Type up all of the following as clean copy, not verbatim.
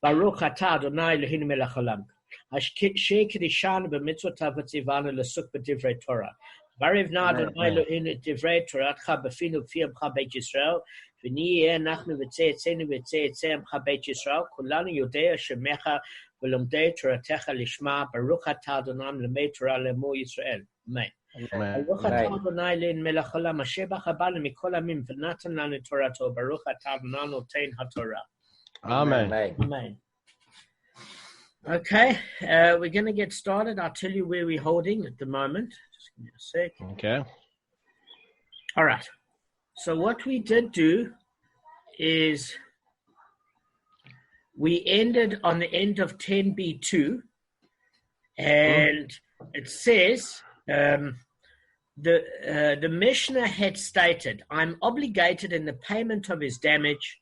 Baruch atah Adonai Eloheinu melech haolam. Asher kiddushanu b'mitzvotav v'tzivanu l'suk b'divrei Torah. Varivna Adonai Eloheinu et divrei Toratcha b'finu b'fi amcha beit Yisrael. V'niyeh nachnu v'tzeitzenu v'tzeitzei amcha beit Yisrael. Kulanu yodei shemecha v'lomdei Toratecha lishma. Baruch atah Adonai l'mei Torah l'emo Yisrael. Amen. Baruch atah Adonai Eloheinu melech haolam. Asher b'chabanu mikol amim v'natan lanu Torato. Baruch atah Adonai notein haTorah. Amen. Amen. Okay, we're going to get started. I'll tell you where we're holding at the moment. Just give me a sec. Okay. All right. So what we did do is we ended on the end of 10b2, and it says the Mishnah had stated, "I'm obligated in the payment of his damage."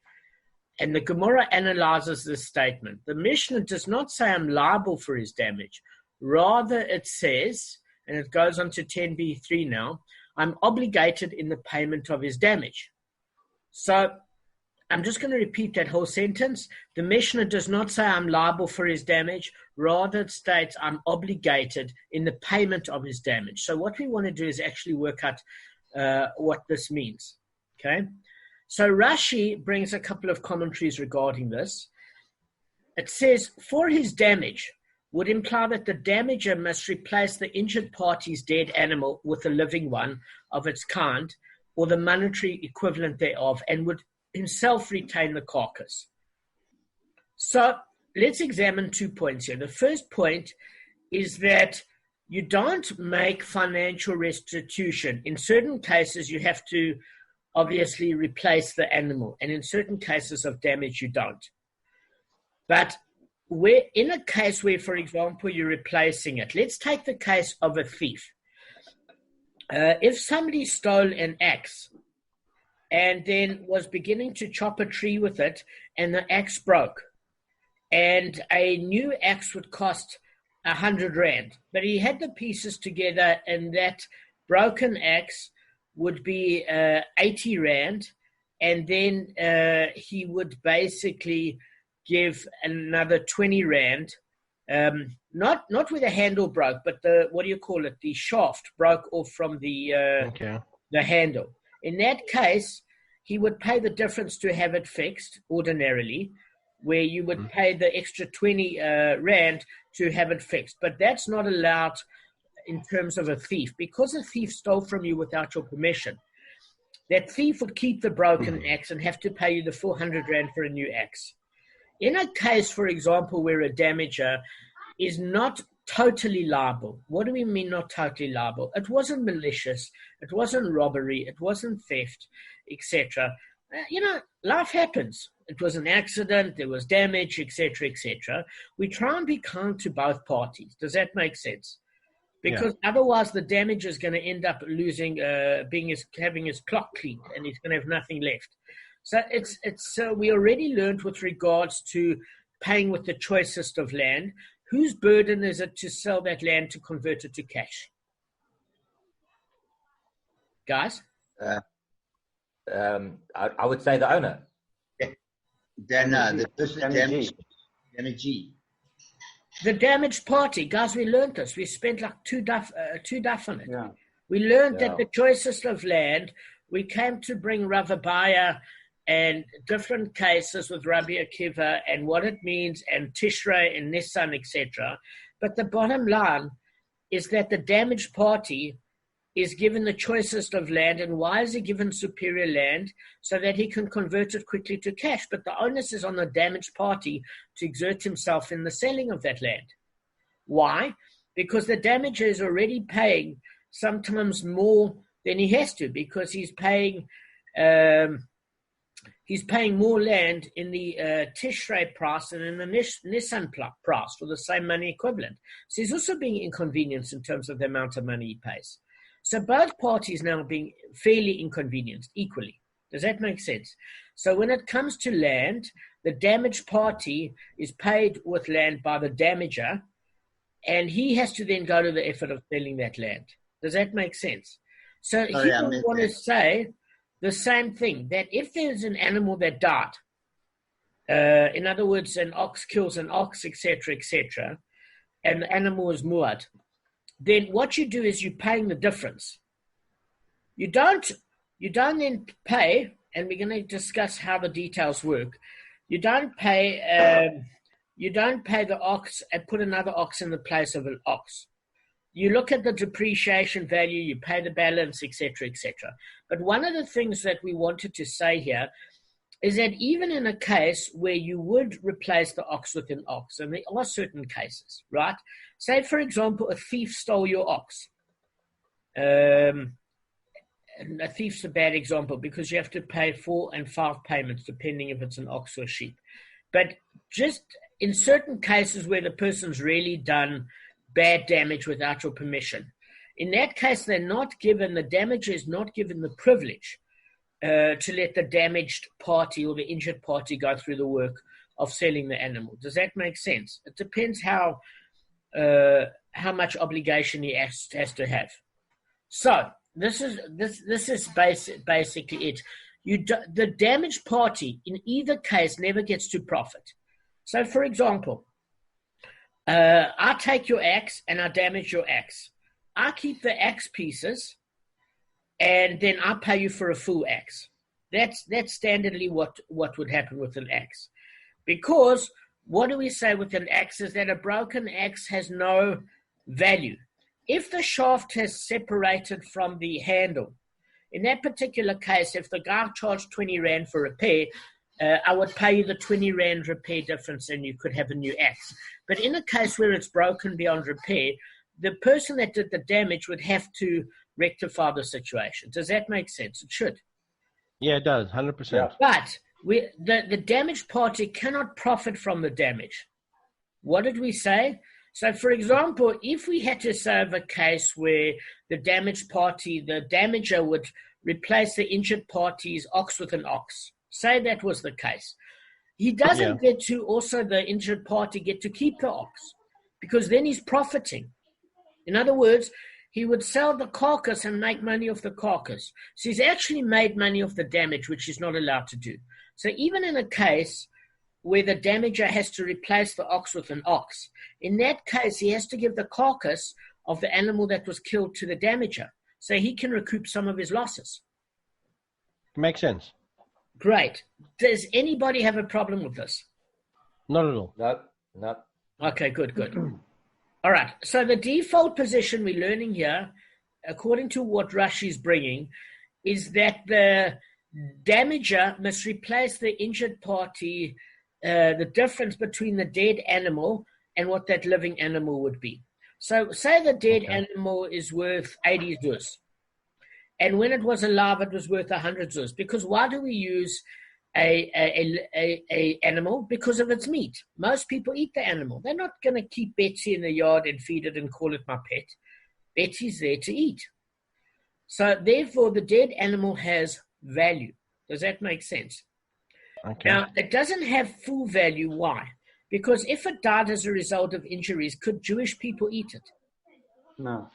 And the Gemara analyzes this statement. The Mishnah does not say I'm liable for his damage. Rather, it says, and it goes on to 10b3 now, I'm obligated in the payment of his damage. So I'm just going to repeat that whole sentence. The Mishnah does not say I'm liable for his damage. Rather, it states I'm obligated in the payment of his damage. So what we want to do is actually work out what this means. Okay? So Rashi brings a couple of commentaries regarding this. It says, for his damage would imply that the damager must replace the injured party's dead animal with a living one of its kind, or the monetary equivalent thereof, and would himself retain the carcass. So let's examine 2 points here. The first point is that you don't make financial restitution. In certain cases, you have to obviously replace the animal, and in certain cases of damage you don't. But where in a case where, for example, you're replacing it, let's take the case of a thief. If somebody stole an axe and then was beginning to chop a tree with it, and the axe broke, and a new axe would cost 100 rand, but he had the pieces together, and that broken axe would be 80 rand, and then he would basically give another 20 rand, not where the handle broke, but the shaft broke off from the handle. In that case, he would pay the difference to have it fixed ordinarily, where you would pay the extra 20 rand to have it fixed. But that's not allowed in terms of a thief, because a thief stole from you without your permission. That thief would keep the broken axe and have to pay you the 400 rand for a new axe. In a case, for example, where a damager is not totally liable. What do we mean not totally liable? It wasn't malicious, it wasn't robbery, it wasn't theft, etc. Life happens. It was an accident, there was damage, etc., etc. We try and be kind to both parties. Does that make sense? Because otherwise the damage is going to end up losing, having his clock cleaned, and he's going to have nothing left. So we already learned with regards to paying with the choicest of land. Whose burden is it to sell that land to convert it to cash? Guys? I would say the owner. Then the person damaged. The damaged party, guys, we learned this. We spent like two duff on it. Yeah. We learned that the choicest of land, we came to bring Rav Abaya and different cases with Rabbi Akiva and what it means, and Tishrei and Nisan, etc. But the bottom line is that the damaged party is given the choicest of land. And why is he given superior land? So that he can convert it quickly to cash. But the onus is on the damaged party to exert himself in the selling of that land. Why? Because the damager is already paying sometimes more than he has to, because he's paying more land in the Tishrei price than in the Nisan price for the same money equivalent. So he's also being inconvenienced in terms of the amount of money he pays. So both parties now are being fairly inconvenienced equally. Does that make sense? So when it comes to land, the damaged party is paid with land by the damager, and he has to then go to the effort of selling that land. Does that make sense? So he would want to say the same thing, that if there's an animal that died, In other words, an ox kills an ox, etc., etc., and the animal is muad, then what you do is you're paying the difference. You don't then pay, and we're going to discuss how the details work. You don't pay the ox and put another ox in the place of an ox. You look at the depreciation value, you pay the balance, etc., etc. But one of the things that we wanted to say here is that even in a case where you would replace the ox with an ox, and there are certain cases, right? Say, for example, a thief stole your ox. And a thief's a bad example because you have to pay 4 and 5 payments depending if it's an ox or a sheep. But just in certain cases where the person's really done bad damage without your permission, in that case, the damager is not given the privilege to let the damaged party or the injured party go through the work of selling the animal. Does that make sense? It depends how much obligation he has to have. So this is basically it. The damaged party in either case never gets to profit. So, for example, I take your axe and I damage your axe. I keep the axe pieces, and then I pay you for a full axe. That's standardly what would happen with an axe. Because what do we say with an axe is that a broken axe has no value. If the shaft has separated from the handle, in that particular case, if the guy charged 20 Rand for repair, I would pay you the 20 Rand repair difference and you could have a new axe. But in a case where it's broken beyond repair, the person that did the damage would have to rectify the situation. Does that make sense? It should. Yeah, it does, 100%. Yeah. But the damaged party cannot profit from the damage. What did we say? So, for example, if we had to solve a case where the damaged party, the damager would replace the injured party's ox with an ox, say that was the case, he doesn't get to also the injured party get to keep the ox because then he's profiting. In other words, he would sell the carcass and make money off the carcass. So he's actually made money off the damage, which he's not allowed to do. So even in a case where the damager has to replace the ox with an ox, in that case, he has to give the carcass of the animal that was killed to the damager so he can recoup some of his losses. Makes sense. Great. Does anybody have a problem with this? Not at all. No. Okay, good. All right. So the default position we're learning here, according to what Rashi's bringing, is that the damager must replace the injured party, the difference between the dead animal and what that living animal would be. So say the dead animal is worth 80 zuz. And when it was alive, it was worth 100 zuz. Because why do we use a animal? Because of its meat. Most people eat the animal. They're not going to keep Betsy in the yard and feed it and call it my pet. Betsy's there to eat. So therefore, the dead animal has value. Does that make sense? Okay. Now, it doesn't have full value. Why? Because if it died as a result of injuries, could Jewish people eat it? No.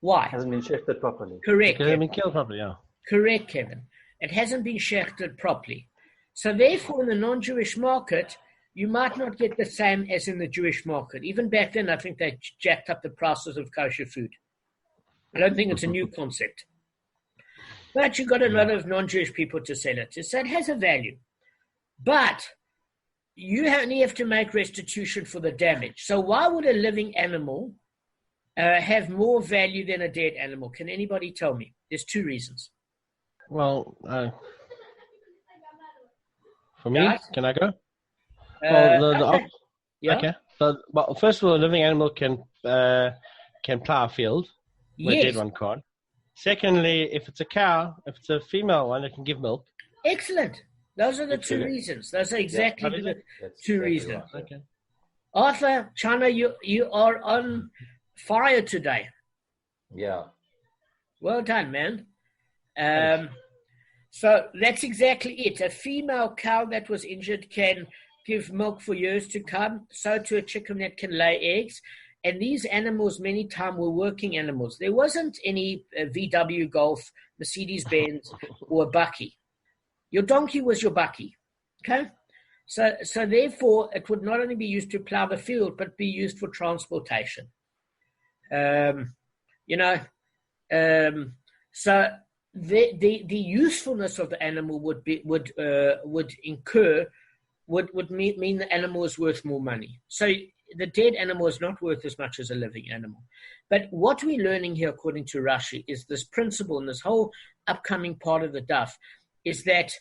Why? It hasn't been shifted properly. Correct. It hasn't been killed properly, yeah. Correct, Kevin. It hasn't been shechted properly. So therefore, in the non-Jewish market, you might not get the same as in the Jewish market. Even back then, I think they jacked up the prices of kosher food. I don't think it's a new concept. But you've got a lot of non-Jewish people to sell it to. So it has a value. But you only have to make restitution for the damage. So why would a living animal have more value than a dead animal? Can anybody tell me? There's 2 reasons. Well, for me, Guys? can I go? Okay. Yeah. Okay. So, well, first of all, a living animal can plow a field. Where a dead one can't. Secondly, if it's a cow, if it's a female one, it can give milk. Excellent. Those are the 2 reasons. Those are exactly the 2 reasons. Right. Okay. Arthur, China, you are on fire today. Yeah. Well done, man. So that's exactly it. A female cow that was injured can give milk for years to come. So to a chicken that can lay eggs. And these animals many times were working animals. There wasn't any VW Golf, Mercedes-Benz, or a Bucky. Your donkey was your Bucky. Okay? So therefore, it would not only be used to plow the field, but be used for transportation. So the usefulness of the animal would mean the animal is worth more money. So the dead animal is not worth as much as a living animal. But what we're learning here, according to Rashi, is this principle, and this whole upcoming part of the daf, is that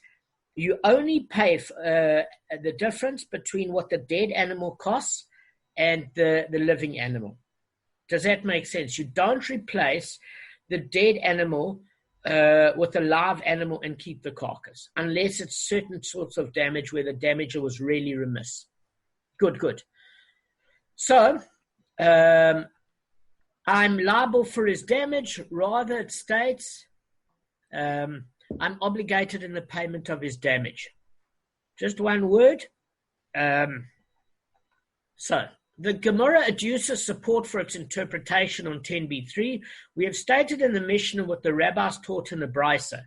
you only pay the difference between what the dead animal costs and the living animal. Does that make sense? You don't replace the dead animal with a live animal and keep the carcass, unless it's certain sorts of damage where the damager was really remiss. Good. So, I'm liable for his damage. Rather, it states, I'm obligated in the payment of his damage. Just one word. So, the Gemara adduces support for its interpretation on 10b3. We have stated in the Mishnah what the rabbis taught in the Brisa.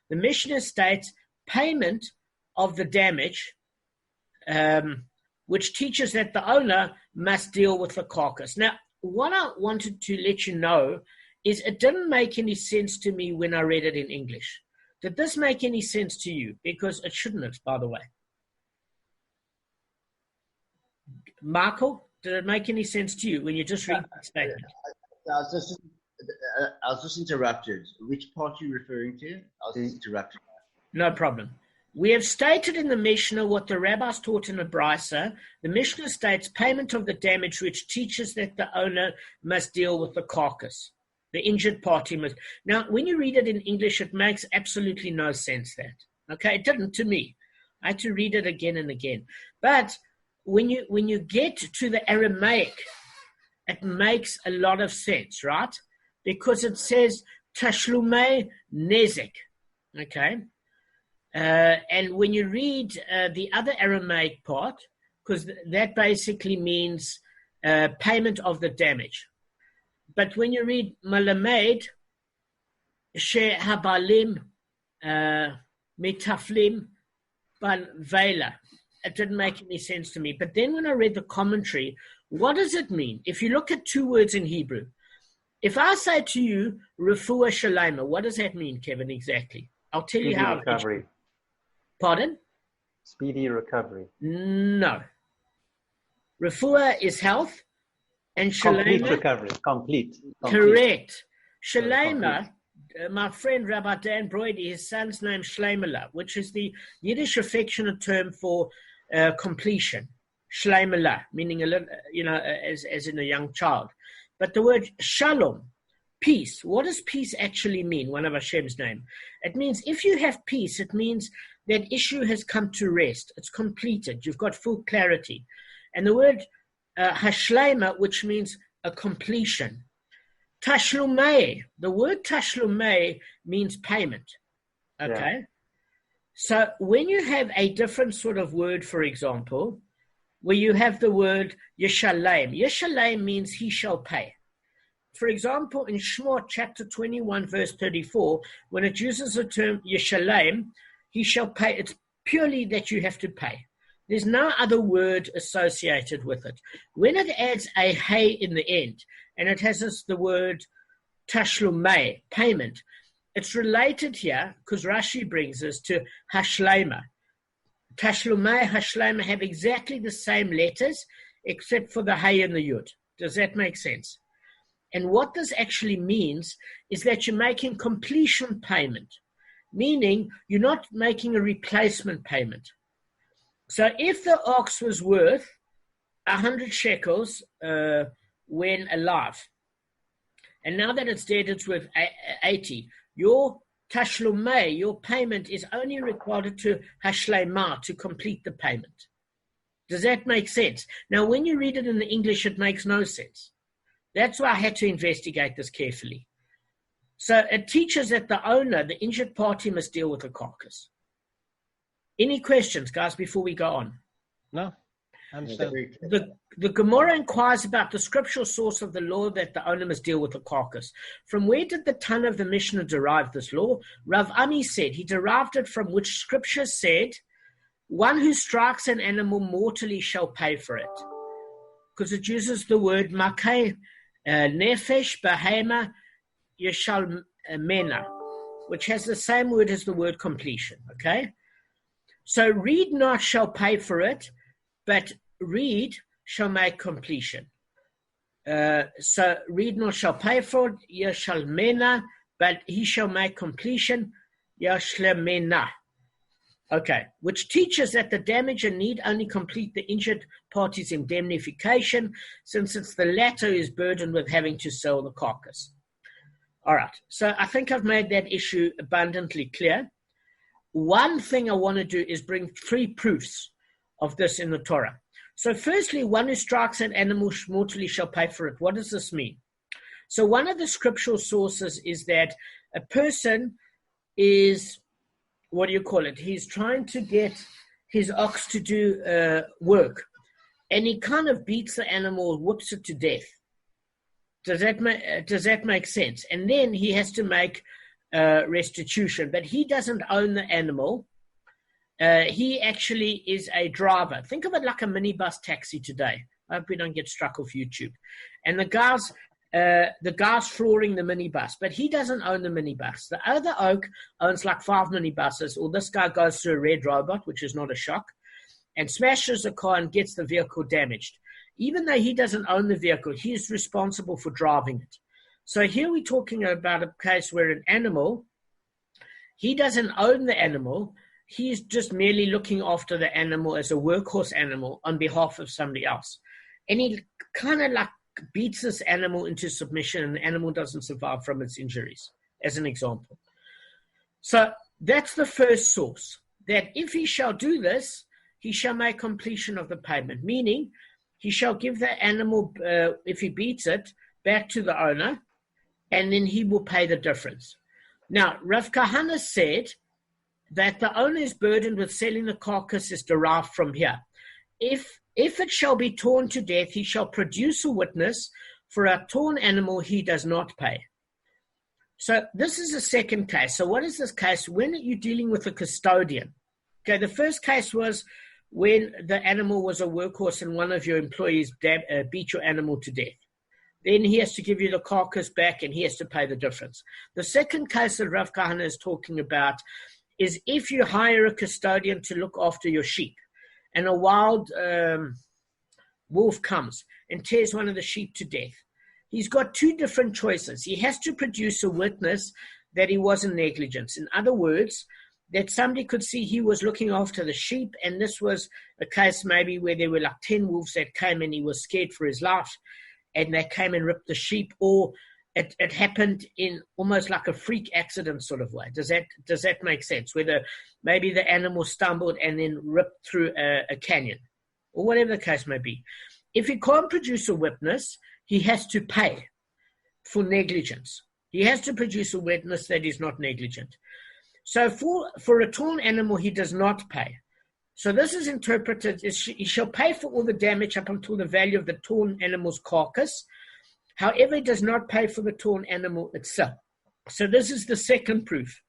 The Mishnah states payment of the damage, which teaches that the owner must deal with the carcass. Now, what I wanted to let you know is it didn't make any sense to me when I read it in English. Did this make any sense to you? Because it shouldn't have, by the way. Michael, did it make any sense to you when you just read the statement? I was just interrupted. Which part are you referring to? I was just interrupted. No problem. We have stated in the Mishnah what the rabbis taught in the Brisa. The Mishnah states payment of the damage, which teaches that the owner must deal with the carcass. The injured party must. Now, when you read it in English, it makes absolutely no sense that. Okay, it didn't to me. I had to read it again and again. But when you get to the Aramaic, it makes a lot of sense, right? Because it says tashlumei nezek. Okay. And when you read the other Aramaic part, because that basically means payment of the damage. But when you read Malamed, She Habalim, Metaflim, Ban Vela, it didn't make any sense to me. But then when I read the commentary, what does it mean? If you look at two words in Hebrew, if I say to you, Refuah Shalema, what does that mean, Kevin, exactly? I'll tell you how. Recovery. Pardon? Speedy recovery. No. Refuah is health, and Complete Shalema. recovery. Complete. Correct. Shalema, my friend Rabbi Dan Brody, his son's name Shleimela, which is the Yiddish affectionate term for completion. Shleimela, meaning a little, as in a young child. But the word shalom, peace. What does peace actually mean? One of Hashem's name. It means if you have peace, it means that issue has come to rest. It's completed. You've got full clarity. And the word hashlema, which means a completion. Tashlumei. The word tashlumei means payment. Okay? Yeah. So when you have a different sort of word, for example, where you have the word yeshalem. Yeshalem means he shall pay. For example, in Shemot chapter 21, verse 34, when it uses the term yeshalem, he shall pay. It's purely that you have to pay. There's no other word associated with it. When it adds a hey in the end, and it has the word tashlumei, payment, it's related here, because Rashi brings us to hashlema. Tashlumei, hashlema have exactly the same letters, except for the hey and the yud. Does that make sense? And what this actually means is that you're making completion payment, meaning you're not making a replacement payment. So if the ox was worth 100 shekels when alive, and now that it's dead, it's worth 80, your tashlumei, your payment is only required to hashlema, to complete the payment. Does that make sense? Now, when you read it in the English, it makes no sense. That's why I had to investigate this carefully. So it teaches that the owner, the injured party, must deal with the carcass. Any questions, guys, before we go on? No. The Gemara inquires about the scriptural source of the law that the owner must deal with the carcass. From where did the Tana of the Mishnah derive this law? Rav Ami said he derived it from which scripture said one who strikes an animal mortally shall pay for it, because it uses the word makeh nefesh behema yeshal mena, which has the same word as the word completion. Okay, so read not shall pay for it, but read shall make completion. So read not shall pay for it, yeshal mena, but he shall make completion, yashlemena. Okay, which teaches that the damager need only complete the injured party's indemnification, since it's the latter who is burdened with having to sell the carcass. All right, so I think I've made that issue abundantly clear. One thing I want to do is bring 3 proofs of this in the Torah. So firstly, one who strikes an animal mortally shall pay for it. What does this mean? So one of the scriptural sources is that a person is, he's trying to get his ox to do work, and he kind of beats the animal, whoops it to death. Does that make sense? And then he has to make restitution, but he doesn't own the animal. He actually is a driver. Think of it like a minibus taxi today. I hope we don't get struck off YouTube. And the guy's flooring the minibus, but he doesn't own the minibus. The other oak owns like 5 minibuses, or this guy goes through a red robot, which is not a shock, and smashes the car and gets the vehicle damaged. Even though he doesn't own the vehicle, he is responsible for driving it. So here we're talking about a case where an animal, he doesn't own the animal, he's just merely looking after the animal as a workhorse animal on behalf of somebody else. And he kind of like beats this animal into submission, and the animal doesn't survive from its injuries, as an example. So that's the first source, that if he shall do this, he shall make completion of the payment, meaning he shall give the animal, if he beats it, back to the owner, and then he will pay the difference. Now, Rav Kahana said that the owner is burdened with selling the carcass is derived from here. If it shall be torn to death, he shall produce a witness. For a torn animal, he does not pay. So this is the second case. So what is this case? When are you dealing with a custodian? Okay, the first case was when the animal was a workhorse and one of your employees beat your animal to death. Then he has to give you the carcass back and he has to pay the difference. The second case that Rav Kahana is talking about is if you hire a custodian to look after your sheep, and a wild wolf comes and tears one of the sheep to death. He's got 2 different choices. He has to produce a witness that he wasn't negligent. In other words, that somebody could see he was looking after the sheep, and this was a case maybe where there were like 10 wolves that came and he was scared for his life, and they came and ripped the sheep, or it happened in almost like a freak accident sort of way. Does that make sense? Whether maybe the animal stumbled and then ripped through a canyon, or whatever the case may be. If he can't produce a witness, he has to pay for negligence. He has to produce a witness that is not negligent. So for a torn animal, he does not pay. So this is interpreted as he shall pay for all the damage up until the value of the torn animal's carcass. However, he does not pay for the torn animal itself. So this is the second proof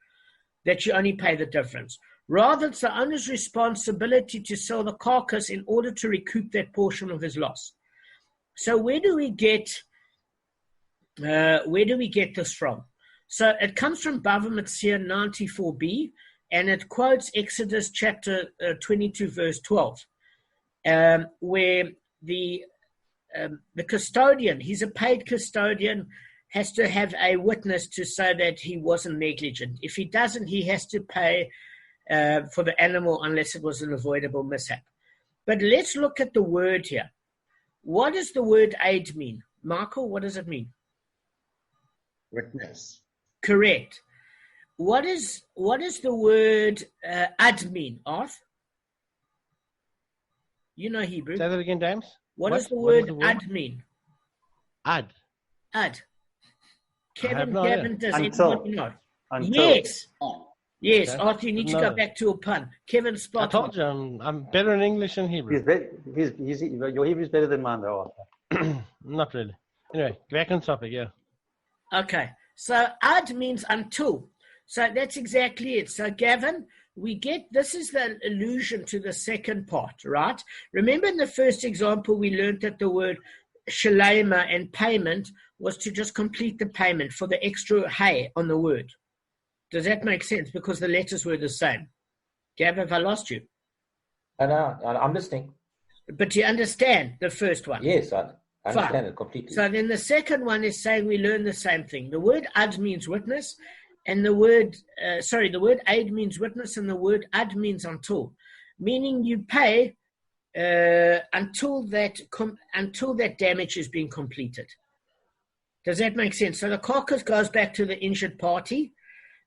that you only pay the difference. Rather, it's the owner's responsibility to sell the carcass in order to recoup that portion of his loss. So where do we get this from? So it comes from Bava Kamma 94b, and it quotes Exodus chapter 22, verse 12, where the custodian, he's a paid custodian, has to have a witness to say that he wasn't negligent. If he doesn't, he has to pay for the animal unless it was an avoidable mishap. But let's look at the word here. What does the word aid mean? Michael, what does it mean? Witness. Correct. What is the word ad mean, Arth? You know Hebrew. Say that again, James. What does the word ad mean? Ad. Ad. Kevin, no Gavin, does Until. anyone know? Until. Yes. Yes, Okay. Arthur, you need to go back to a pun. Kevin, I spot told you, I'm better in English than Hebrew. Your Hebrew is better than mine, though. Not really. Anyway, back on topic, yeah. Okay, so ad means until. So that's exactly it. So Gavin, this is the allusion to the second part, right? Remember in the first example, we learned that the word shalema and payment was to just complete the payment for the extra hey on the word. Does that make sense? Because the letters were the same. Gav, have I lost you? No, I'm listening. But you understand the first one? Yes, I understand it completely. So then the second one is saying we learn the same thing. The word ad means witness, and the word aid means witness, and the word ad means until, meaning you pay until that damage is being completed. Does that make sense? So the carcass goes back to the injured party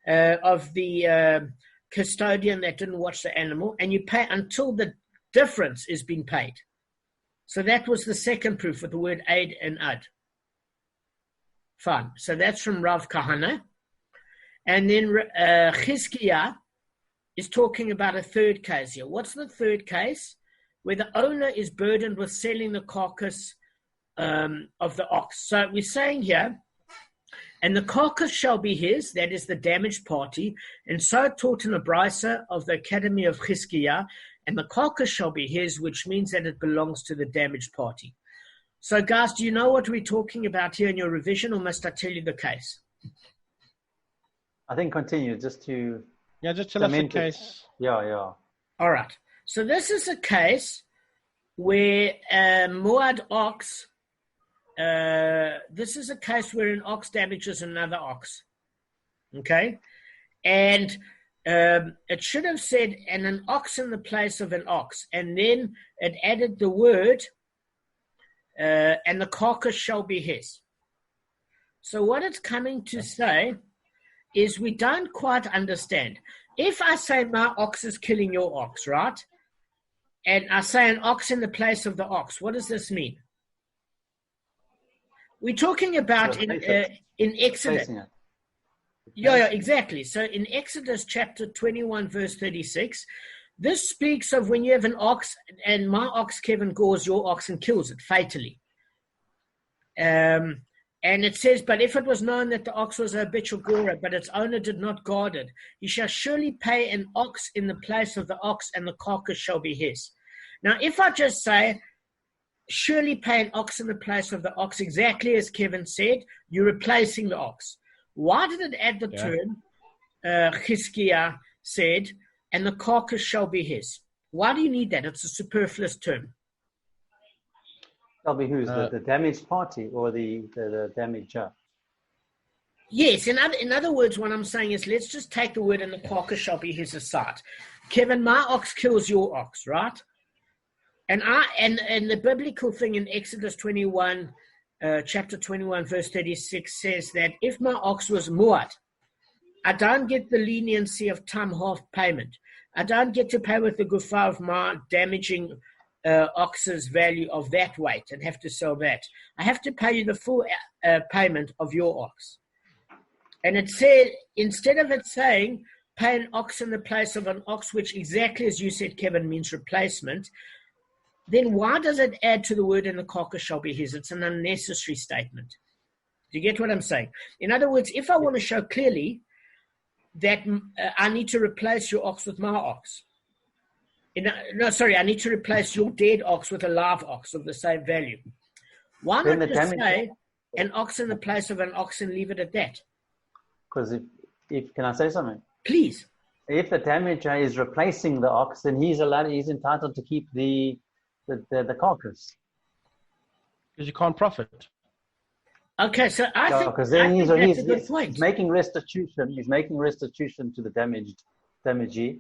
of the custodian that didn't watch the animal, and you pay until the difference is being paid. So that was the second proof with the word aid and ad. Fine. So that's from Rav Kahana. And then Chizkiah is talking about a third case here. What's the third case? Where the owner is burdened with selling the carcass of the ox. So we're saying here, and the carcass shall be his, that is the damaged party, and so taught in the brisa of the Academy of Chizkiah, and the carcass shall be his, which means that it belongs to the damaged party. So guys, do you know what we're talking about here in your revision, or must I tell you the case? I think continue, just to... Yeah, just tell us the case. Yeah. All right. So this is a case where Muad ox, this is a case where an ox damages another ox. Okay? And it should have said, and an ox in the place of an ox. And then it added the word, and the carcass shall be his. So what it's coming to say is we don't quite understand. If I say my ox is killing your ox, right? And I say an ox in the place of the ox, what does this mean? We're talking about in Exodus. Yeah, exactly. So in Exodus chapter 21, verse 36, this speaks of when you have an ox and my ox, Kevin, gores your ox and kills it fatally. And it says, but if it was known that the ox was a habitual gorer, but its owner did not guard it, he shall surely pay an ox in the place of the ox, and the carcass shall be his. Now, if I just say, surely pay an ox in the place of the ox, exactly as Kevin said, you're replacing the ox. Why did it add the term, Chizkiah said, and the carcass shall be his? Why do you need that? It's a superfluous term. Shall be who's the damaged party or the damager? Yes, in other words, what I'm saying is let's just take the word and the carcass shall be his aside. Kevin, my ox kills your ox, right? And the biblical thing in Exodus 21, chapter 21, verse 36 says that if my ox was muad, I don't get the leniency of time half payment. I don't get to pay with the gufa of my damaging ox's value of that weight and have to sell that. I have to pay you the full payment of your ox. And it said, instead of it saying, pay an ox in the place of an ox, which exactly as you said, Kevin, means replacement, then why does it add to the word and the carcass shall be his? It's an unnecessary statement. Do you get what I'm saying? In other words, if I want to show clearly that I need to replace your ox with my ox, I need to replace your dead ox with a live ox of the same value. Why not just say an ox in the place of an ox and leave it at that? Because if can I say something? Please. If the damager is replacing the ox, then he's entitled to keep the carcass. Because you can't profit. Okay, so I think because then that's a good point. He's making restitution. He's making restitution to the damagee.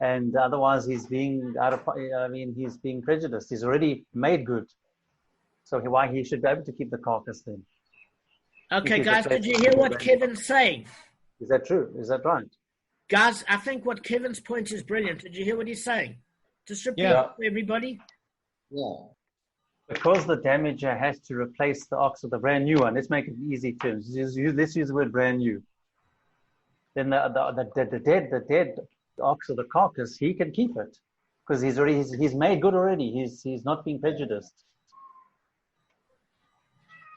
And otherwise, he's being he's being prejudiced. He's already made good. So why he should be able to keep the carcass then? Okay, guys, did you hear what Kevin's saying? Is that true? Is that right? Guys, I think what Kevin's point is brilliant. Did you hear what he's saying? Just repeat it for everybody. Yeah. Because the damager has to replace the ox with a brand new one. Let's make it easy terms. Let's use the word brand new. Then the dead ox or the carcass, he can keep it because he's made good already. He's not being prejudiced.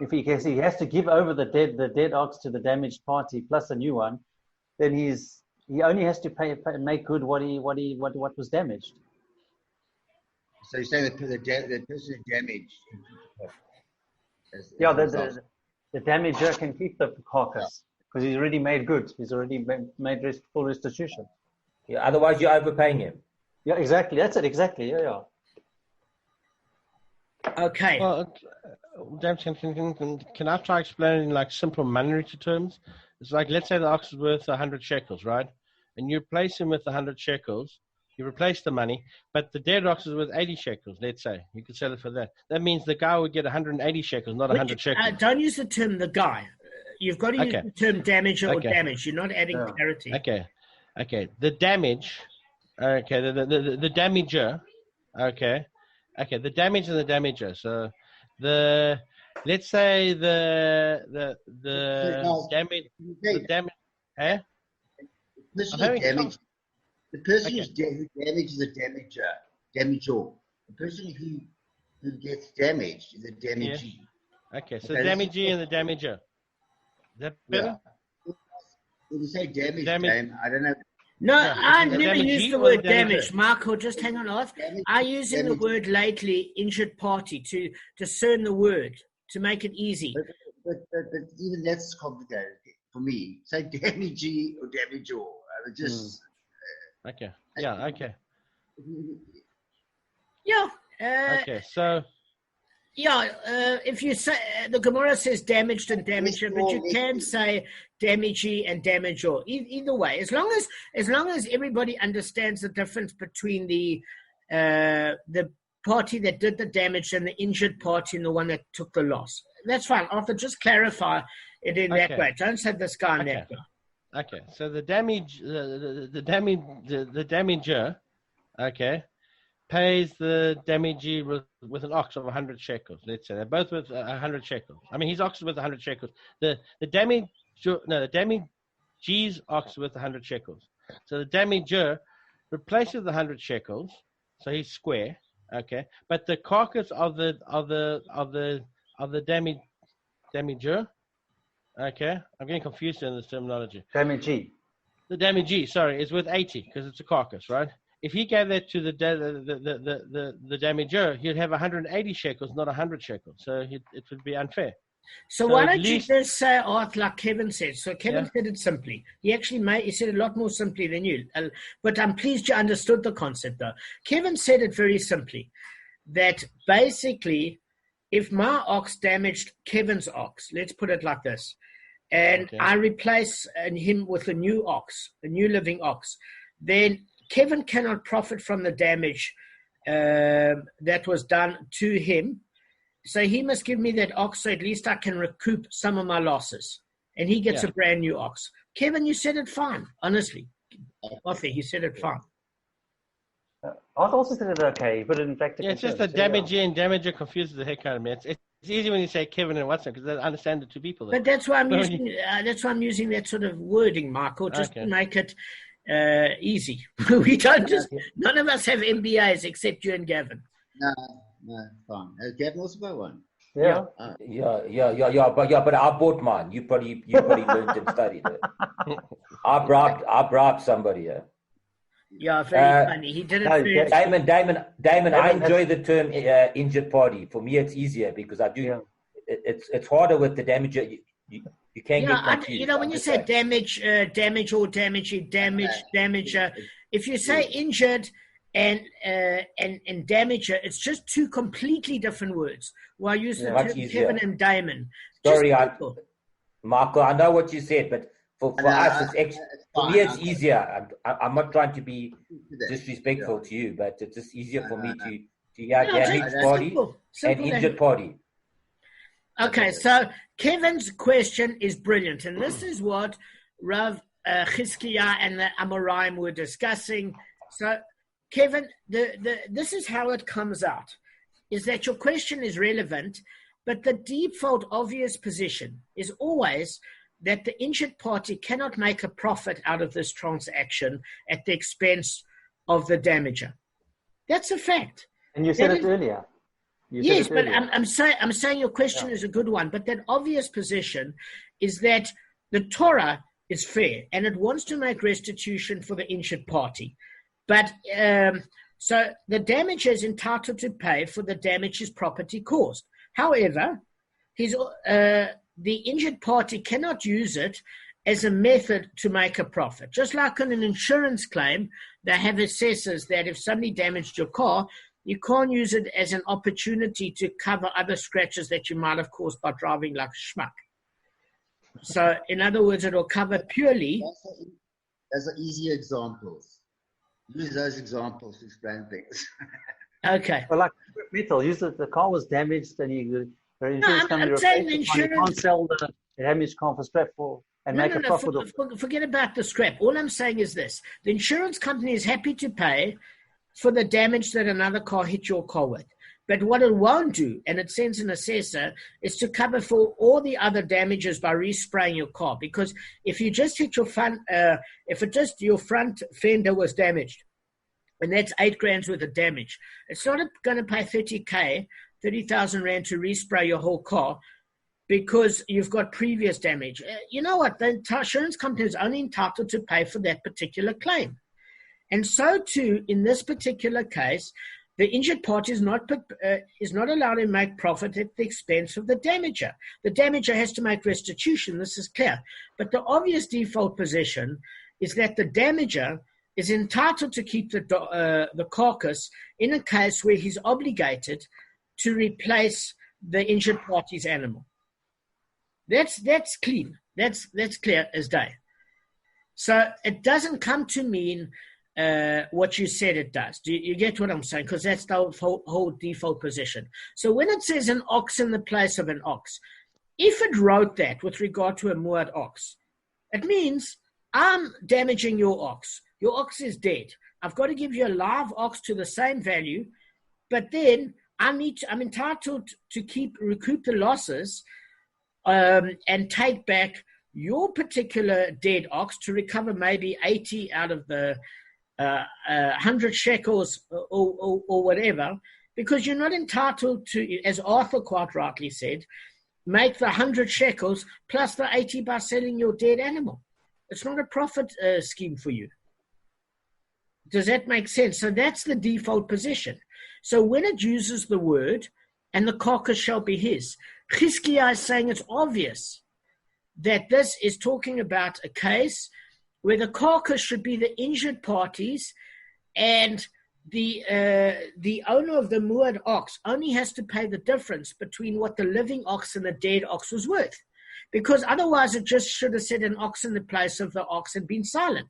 If he has to give over the dead ox to the damaged party plus a new one, then he's he only has to make good what was damaged. So you're saying the person who damaged. Yeah, the damager can keep the carcass because he's already made good. He's already made full restitution. Yeah, otherwise you're overpaying him. Yeah, exactly. That's it. Exactly. Yeah. Okay. Well, James, can I try explaining in like simple monetary terms? It's like, let's say the ox is worth 100 shekels, right? And you replace him with 100 shekels. You replace the money, but the dead ox is worth 80 shekels, let's say. You could sell it for that. That means the guy would get 180 shekels, not 100 shekels. Don't use the term the guy. You've got to use the term damager or damage. You're not adding clarity. Okay. The damage, okay, the damager, okay, the damage and the damager. So let's say the damage, eh? The person who damages the damager. The person who gets damaged is a damagee. Yeah. Okay, so damagee and the damager. Is that better? Yeah. When you say damage, I don't know. No, I never use the word damage. Marco, just hang on. I'm using the word lately, injured party, to discern the word, to make it easy. But even that's complicated for me. Say damagee or damager. Just... Okay. Yeah. Okay. Yeah. Okay. So. Yeah. If you say the Gemara says damaged and damager, but you can say damagee and damager. Either way, as long as everybody understands the difference between the party that did the damage and the injured party and the one that took the loss, that's fine. Arthur, just clarify it in that way. Don't say this guy and that guy. Okay, so the damager, okay, pays the damagee with an ox of 100 shekels. Let's say they're both with 100 shekels. I mean, his ox is with 100 shekels. The damagee's ox is with 100 shekels. So the damager replaces the 100 shekels, so he's square. Okay, but the carcass of the damager. Okay, I'm getting confused in this terminology. Damagee. The damagee, sorry, is worth 80 because it's a carcass, right? If he gave that to the damager, he'd have 180 shekels, not 100 shekels. So it would be unfair. So why don't you just say, Art, like Kevin said? So Kevin said it simply. He said it a lot more simply than you. But I'm pleased you understood the concept, though. Kevin said it very simply, that basically, if my ox damaged Kevin's ox, let's put it like this, and I replace him with a new ox, a new living ox, then Kevin cannot profit from the damage that was done to him. So he must give me that ox so at least I can recoup some of my losses. And he gets a brand new ox. Kevin, you said it fine, honestly. Arthur, you said it fine. Arthur also said it okay. He put it in practical it's just the damagee and damager confuses the heck out of me. It's easy when you say Kevin and Watson because they understand the two people. But that's why I'm using that sort of wording, Michael, just to make it easy. We don't none of us have MBAs except you and Gavin. No, fine. Gavin also got one. Yeah. But I bought mine. You probably learned and studied it. I bribed somebody. Yeah, very funny. He did it. Damon. I enjoy the term injured party. For me, it's easier because I do. Yeah. It's harder with the damage. You can't get confused. When you say damage or damager. If you say injured and damager, it's just two completely different words. Well, I use the term Kevin and Damon. Sorry, Marco, I know what you said, but for us, for me, it's easier. I'm not trying to be disrespectful to you, but it's just easier for me to hear damaged party and injured party. Okay, so Kevin's question is brilliant, and this is what Rav Chizkiah and the Amoraim were discussing. So, Kevin, this is how it comes out, is that your question is relevant, but the default obvious position is always that the injured party cannot make a profit out of this transaction at the expense of the damager. That's a fact. And you said it earlier. Yes, but I'm saying your question is a good one, but that obvious position is that the Torah is fair, and it wants to make restitution for the injured party. But so the damager is entitled to pay for the damage his property caused. However, the injured party cannot use it as a method to make a profit. Just like on an insurance claim, they have assessors that if somebody damaged your car, you can't use it as an opportunity to cover other scratches that you might have caused by driving like a schmuck. So, in other words, it will cover purely. Those are easy examples. Use those examples to explain things. Okay. Well, like metal, use it. The car was damaged, and the insurance company I'm saying you can't sell the damaged car for scrap and make a profit. Forget about the scrap. All I'm saying is this: the insurance company is happy to pay for the damage that another car hit your car with. But what it won't do, and it sends an assessor, is to cover for all the other damages by respraying your car. Because if you just hit your front, your front fender was damaged, and that's $8,000 worth of damage, it's not going to pay 30,000 rand to respray your whole car because you've got previous damage. You know what? The insurance company is only entitled to pay for that particular claim. And so too, in this particular case, the injured party is not allowed to make profit at the expense of the damager. The damager has to make restitution. This is clear. But the obvious default position is that the damager is entitled to keep the carcass in a case where he's obligated to replace the injured party's animal. That's clean. That's clear as day. So it doesn't come to mean what you said it does. Do you get what I'm saying? Because that's the whole default position. So when it says an ox in the place of an ox, if it wrote that with regard to a moored ox, it means I'm damaging your ox. Your ox is dead. I've got to give you a live ox to the same value, but then I'm entitled to recoup the losses and take back your particular dead ox to recover maybe 80 out of the 100 shekels or whatever, because you're not entitled to, as Arthur quite rightly said, make the 100 shekels plus the 80 by selling your dead animal. It's not a profit scheme for you. Does that make sense? So that's the default position. So when it uses the word, and the carcass shall be his, Chizkiah is saying it's obvious that this is talking about a case where the carcass should be the injured parties, and the owner of the moored ox only has to pay the difference between what the living ox and the dead ox was worth. Because otherwise it just should have said an ox in the place of the ox and been silent.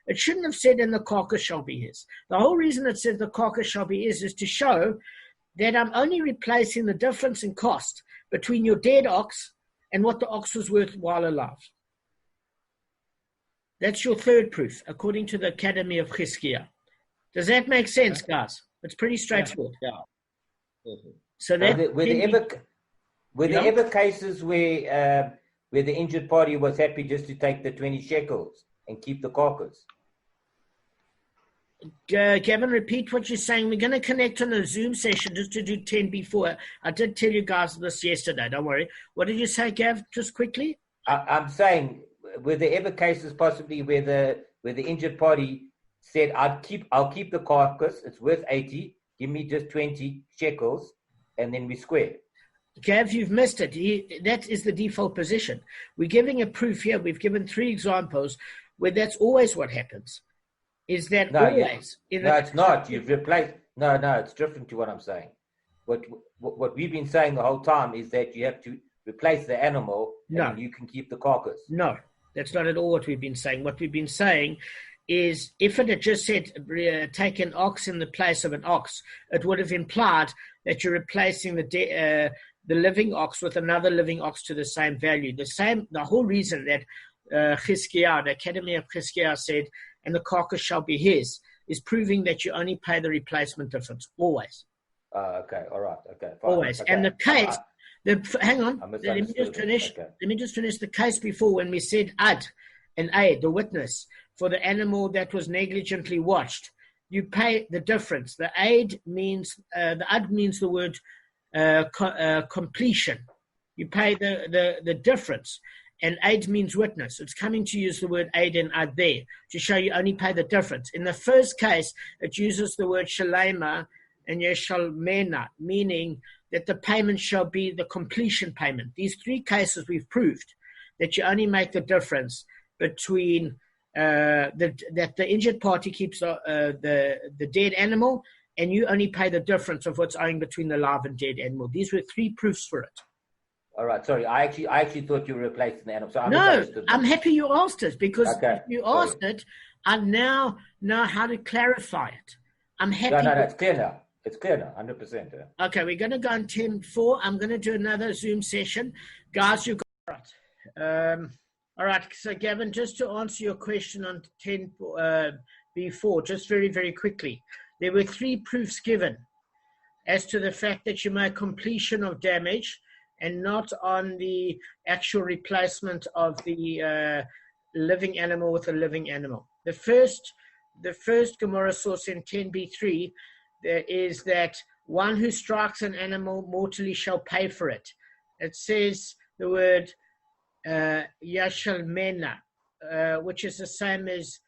It shouldn't have said, and the carcass shall be his. The whole reason it says the carcass shall be his is to show that I'm only replacing the difference in cost between your dead ox and what the ox was worth while alive. That's your third proof, according to the Academy of Chizkiah. Does that make sense, guys? It's pretty straightforward. Yeah. So that were there ever cases where the injured party was happy just to take the 20 shekels and keep the carcass? Gavin, repeat what you're saying. We're going to connect on a Zoom session just to do 10 before. I did tell you guys this yesterday. Don't worry. What did you say, Gav? Just quickly. I'm saying, were there ever cases possibly where the injured party said, I'll keep the carcass, it's worth 80, give me just 20 shekels, and then we square? Gav, you've missed it. That is the default position. We're giving a proof here. We've given 3 examples where that's always what happens. Is that always? No, it's not. You've replaced. No, it's different to what I'm saying. What we've been saying the whole time is that you have to replace the animal and you can keep the carcass. No, that's not at all what we've been saying. What we've been saying is if it had just said take an ox in the place of an ox, it would have implied that you're replacing the living ox with another living ox to the same value. The whole reason that Chizkiah, the Academy of Chizkiah said, and the carcass shall be his, is proving that you only pay the replacement difference, always. Okay, all right, okay. Fine. Always. Okay. And the case, hang on, let me just finish. Okay. Let me just finish the case before when we said ad, an aid, the witness, for the animal that was negligently watched. You pay the difference. The aid means, the ad means the word completion. You pay the difference. and aid means witness. It's coming to use the word aid and ad there to show you only pay the difference. In the first case, it uses the word shalema and yeshalmena, meaning that the payment shall be the completion payment. These three cases we've proved that you only make the difference between that the injured party keeps the dead animal, and you only pay the difference of what's owing between the live and dead animal. These were three proofs for it. All right, sorry. I actually thought you replaced the animal. So I'm happy you asked it, because if you asked it, I now know how to clarify it. I'm happy. No, it's clear now. It's clear now, 100%. Yeah. Okay, we're going to go on 10-4. I'm going to do another Zoom session. Guys, you got it. All right, so Gavin, just to answer your question on 10-4, just very, very quickly. There were three proofs given as to the fact that you make completion of damage and not on the actual replacement of the living animal with a living animal. The first Gemara source in 10b3 is that one who strikes an animal mortally shall pay for it. It says the word yashalmena, which is the same as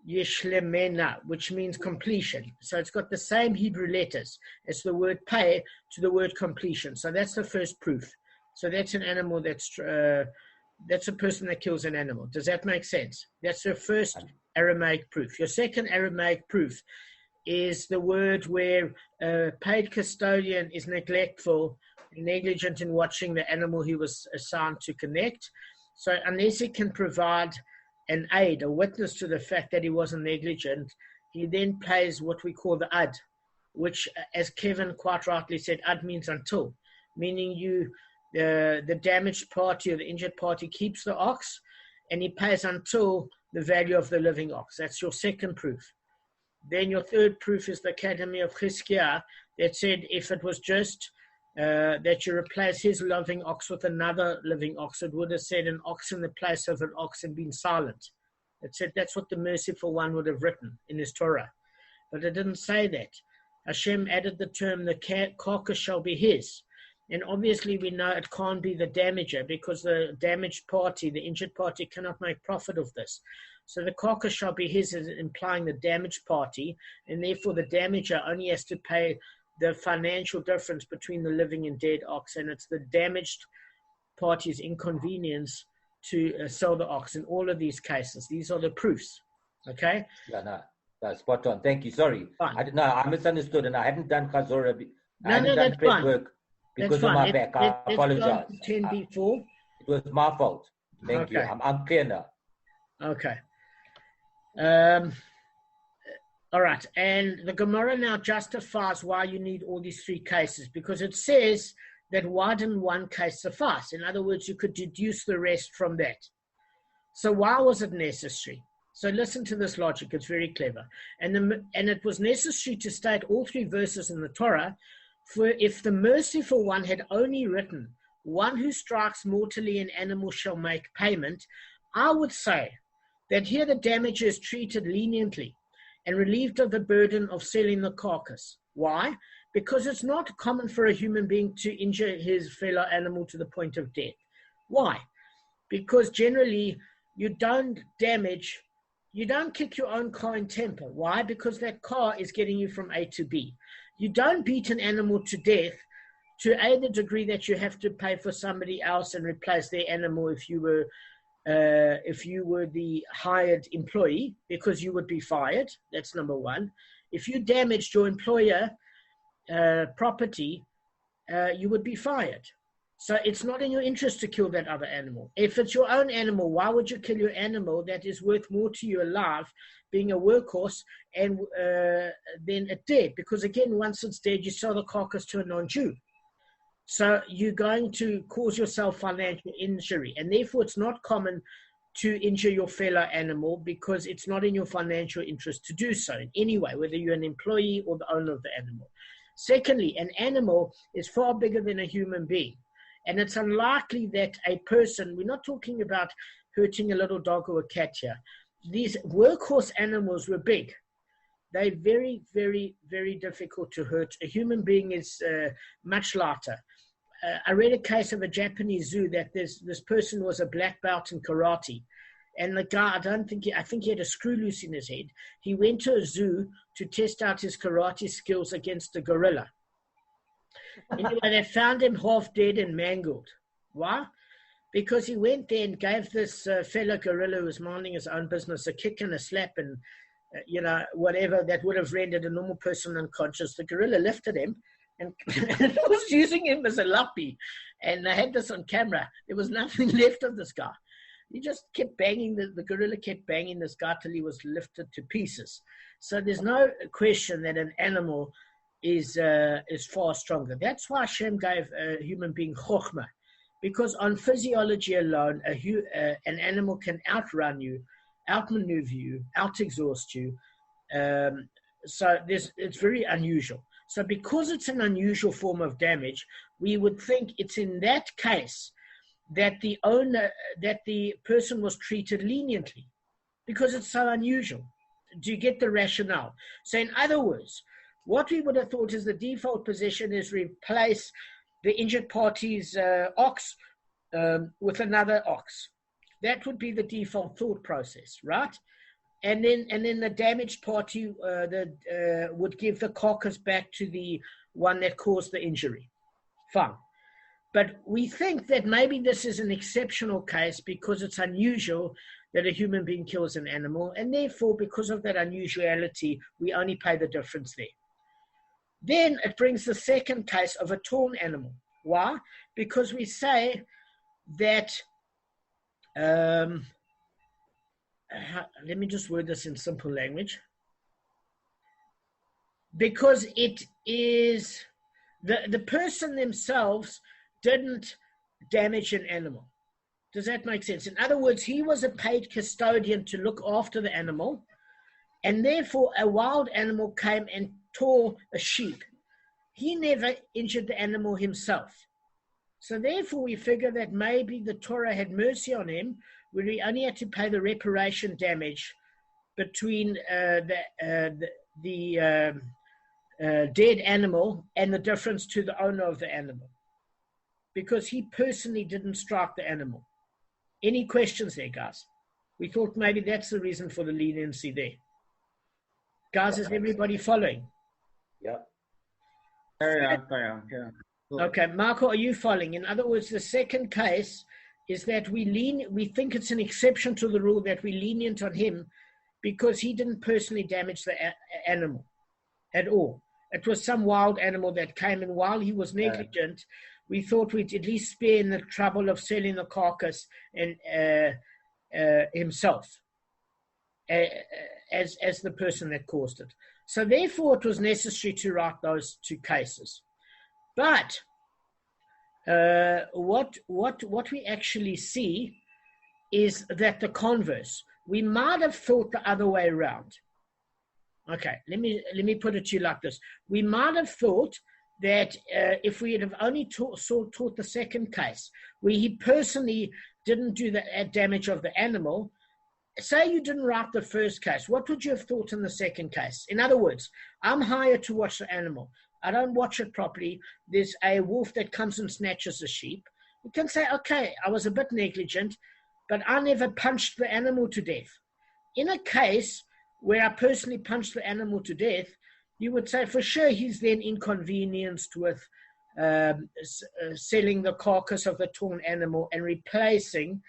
yishlemena, which means completion. So it's got the same Hebrew letters as the word pay to the word completion. So that's the first proof. So that's an animal that's a person that kills an animal. Does that make sense? That's the first Aramaic proof. Your second Aramaic proof is the word where a paid custodian is neglectful, negligent in watching the animal he was assigned to connect. So unless he can provide an aid, a witness to the fact that he wasn't negligent, he then pays what we call the ad, which, as Kevin quite rightly said, ad means until, meaning the damaged party or the injured party keeps the ox and he pays until the value of the living ox. That's your second proof. Then your third proof is the Academy of Chizkiah that said if it was just that you replace his living ox with another living ox, it would have said an ox in the place of an ox and been silent. It said that's what the merciful one would have written in his Torah. But it didn't say that. Hashem added the term, the carcass shall be his. And obviously we know it can't be the damager, because the damaged party, the injured party, cannot make profit of this. So the carcass shall be his is implying the damaged party, and therefore the damager only has to pay the financial difference between the living and dead ox, and it's the damaged party's inconvenience to sell the ox in all of these cases. These are the proofs. Okay? Yeah, no, spot on. Thank you. Sorry. I misunderstood, and I hadn't done Chazorah. I hadn't done prep work because of my back. I apologize. 10b4. It was my fault. Thank you. I'm clear now. Okay. All right. And the Gemara now justifies why you need all these three cases, because it says that why didn't one case suffice? In other words, you could deduce the rest from that. So why was it necessary? So listen to this logic. It's very clever. And it was necessary to state all three verses in the Torah, for if the merciful one had only written, one who strikes mortally an animal shall make payment, I would say that here the damager is treated leniently and relieved of the burden of selling the carcass. Why? Because it's not common for a human being to injure his fellow animal to the point of death. Why? Because generally you don't kick your own car in temper. Why? Because that car is getting you from A to B. You don't beat an animal to death to the degree that you have to pay for somebody else and replace their animal if you were the hired employee, because you would be fired. That's number one. If you damaged your employer property, you would be fired. So it's not in your interest to kill that other animal. If it's your own animal, why would you kill your animal that is worth more to you alive, being a workhorse, and then it dead? Because again, once it's dead, you sell the carcass to a non-Jew. So you're going to cause yourself financial injury, and therefore it's not common to injure your fellow animal, because it's not in your financial interest to do so in any way, whether you're an employee or the owner of the animal. Secondly, an animal is far bigger than a human being, and it's unlikely that a person, we're not talking about hurting a little dog or a cat here. These workhorse animals were big. They're very, very, very difficult to hurt. A human being is much lighter. I read a case of a Japanese zoo that this person was a black belt in karate. And the guy, I think he had a screw loose in his head. He went to a zoo to test out his karate skills against a gorilla. Anyway, they found him half dead and mangled. Why? Because he went there and gave this fellow gorilla who was minding his own business a kick and a slap and, whatever that would have rendered a normal person unconscious. The gorilla lifted him and was using him as a lappy. And they had this on camera. There was nothing left of this guy. He just kept banging, the gorilla kept banging this guy till he was lifted to pieces. So there's no question that an animal is far stronger. That's why Hashem gave a human being chokhmah, because on physiology alone, an animal can outrun you, outmaneuver you, out-exhaust you. So it's very unusual. So because it's an unusual form of damage, we would think it's in that case that the person was treated leniently because it's so unusual. Do you get the rationale? So in other words, what we would have thought is the default position is replace the injured party's ox with another ox. That would be the default thought process, right? And then the damaged party would give the carcass back to the one that caused the injury. Fine. But we think that maybe this is an exceptional case because it's unusual that a human being kills an animal, and therefore, because of that unusuality, we only pay the difference there. Then it brings the second case of a torn animal. Why? Because we say that, let me just word this in simple language. Because it is, the person themselves didn't damage an animal. Does that make sense? In other words, he was a paid custodian to look after the animal, and therefore a wild animal came and tore a sheep. He never injured the animal himself. So therefore we figure that maybe the Torah had mercy on him, where he only had to pay the reparation damage between the dead animal and the difference to the owner of the animal, because he personally didn't strike the animal. Any questions there, guys? We thought maybe that's the reason for the leniency there. Guys, is everybody following? Yeah. Carry on. Okay, Marco, are you following? In other words, the second case is that we think it's an exception to the rule that we're lenient on him because he didn't personally damage the animal at all. It was some wild animal that came in while he was negligent. We thought we'd at least spare him the trouble of selling the carcass and himself as the person that caused it. So therefore, it was necessary to write those two cases. But what we actually see is that the converse. We might have thought the other way around. Okay, let me put it to you like this. We might have thought that if we had only taught the second case, where he personally didn't do the damage of the animal, say you didn't write the first case, what would you have thought in the second case? In other words, I'm hired to watch the animal. I don't watch it properly. There's a wolf that comes and snatches a sheep. You can say, okay, I was a bit negligent, but I never punched the animal to death. In a case where I personally punched the animal to death, you would say for sure he's then inconvenienced with selling the carcass of the torn animal and replacing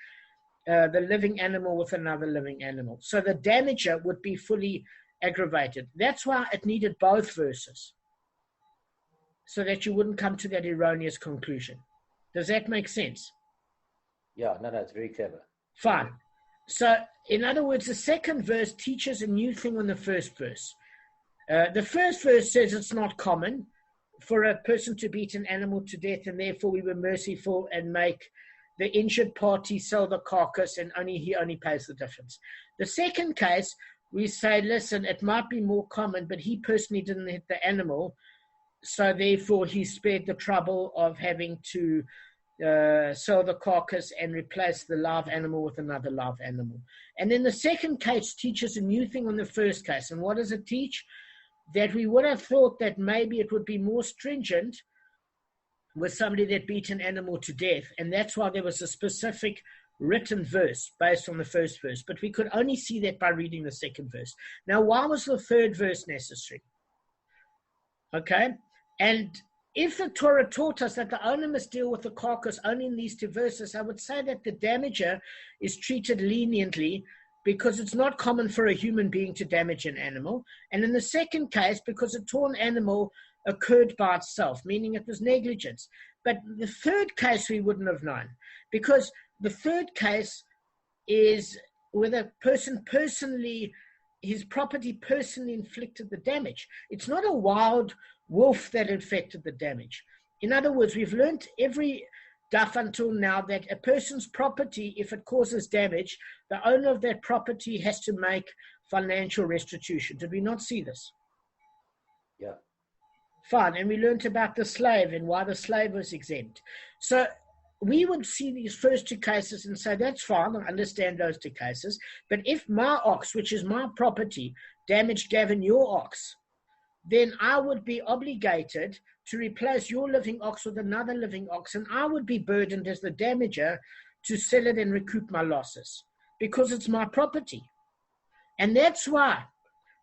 the living animal with another living animal. So the damager would be fully aggravated. That's why it needed both verses, so that you wouldn't come to that erroneous conclusion. Does that make sense? Yeah, no, it's very clever. Fine. So, in other words, the second verse teaches a new thing on the first verse. The first verse says it's not common for a person to beat an animal to death, and therefore we were merciful and make the injured party sell the carcass, and he only pays the difference. The second case, we say, listen, it might be more common, but he personally didn't hit the animal, so therefore he spared the trouble of having to sell the carcass and replace the live animal with another live animal. And then the second case teaches a new thing on the first case. And what does it teach? That we would have thought that maybe it would be more stringent was somebody that beat an animal to death, and that's why there was a specific written verse based on the first verse, but we could only see that by reading the second verse. Now, why was the third verse necessary? Okay, and if the Torah taught us that the owner must deal with the carcass only in these two verses, I would say that the damager is treated leniently because it's not common for a human being to damage an animal, and in the second case, because a torn animal occurred by itself, meaning it was negligence. But the third case we wouldn't have known, because the third case is where a person personally, his property personally inflicted the damage. It's not a wild wolf that inflicted the damage. In other words, we've learned every daf until now that a person's property, if it causes damage, the owner of that property has to make financial restitution. Did we not see this? Yeah. Fine. And we learned about the slave and why the slave was exempt. So we would see these first two cases and say, that's fine, I understand those two cases. But if my ox, which is my property, damaged Gavin, your ox, then I would be obligated to replace your living ox with another living ox, and I would be burdened as the damager to sell it and recoup my losses because it's my property. And that's why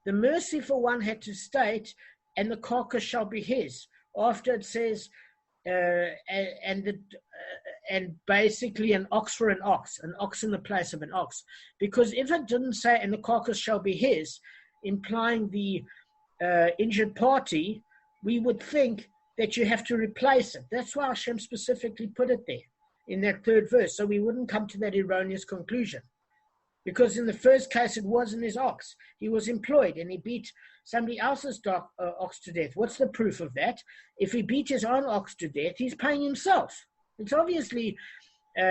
the merciful one had to state, and the carcass shall be his, after it says, and basically an ox for an ox in the place of an ox. Because if it didn't say, and the carcass shall be his, implying the injured party, we would think that you have to replace it. That's why Hashem specifically put it there in that third verse, so we wouldn't come to that erroneous conclusion. Because in the first case, it wasn't his ox. He was employed, and he beat somebody else's ox to death. What's the proof of that? If he beat his own ox to death, he's paying himself. It's obviously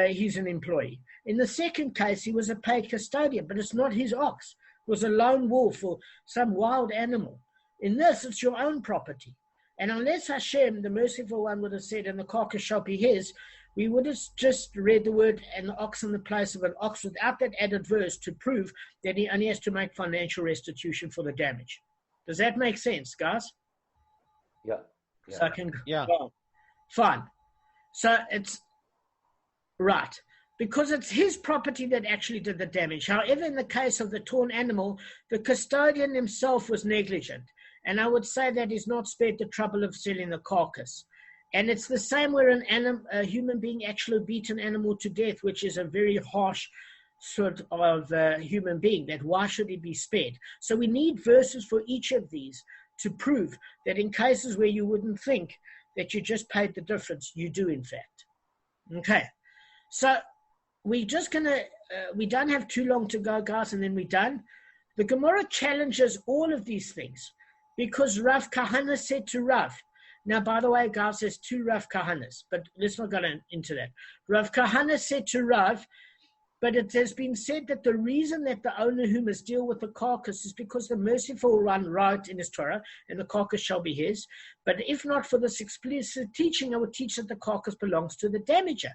he's an employee. In the second case, he was a paid custodian, but it's not his ox. It was a lone wolf or some wild animal. In this, it's your own property. And unless Hashem, the merciful one, would have said, and the carcass shall be his, we would have just read the word an ox in the place of an ox without that added verse to prove that he only has to make financial restitution for the damage. Does that make sense, guys? Yeah. So I can Yeah. go. Fine. So it's right. Because it's his property that actually did the damage. However, in the case of the torn animal, the custodian himself was negligent. And I would say that he's not spared the trouble of selling the carcass. And it's the same where a human being actually beat an animal to death, which is a very harsh sort of human being, that why should he be spared? So we need verses for each of these to prove that in cases where you wouldn't think that you just paid the difference, you do in fact. Okay. So we're just going to, we don't have too long to go, guys, and then we're done. The Gemara challenges all of these things because Rav Kahana said to Rav, now, by the way, guys, there's two Rav Kahanas, but let's not go into that. Rav Kahana said to Rav, but it has been said that the reason that the owner who must deal with the carcass is because the merciful one wrote in his Torah, and the carcass shall be his. But if not for this explicit teaching, I would teach that the carcass belongs to the damager.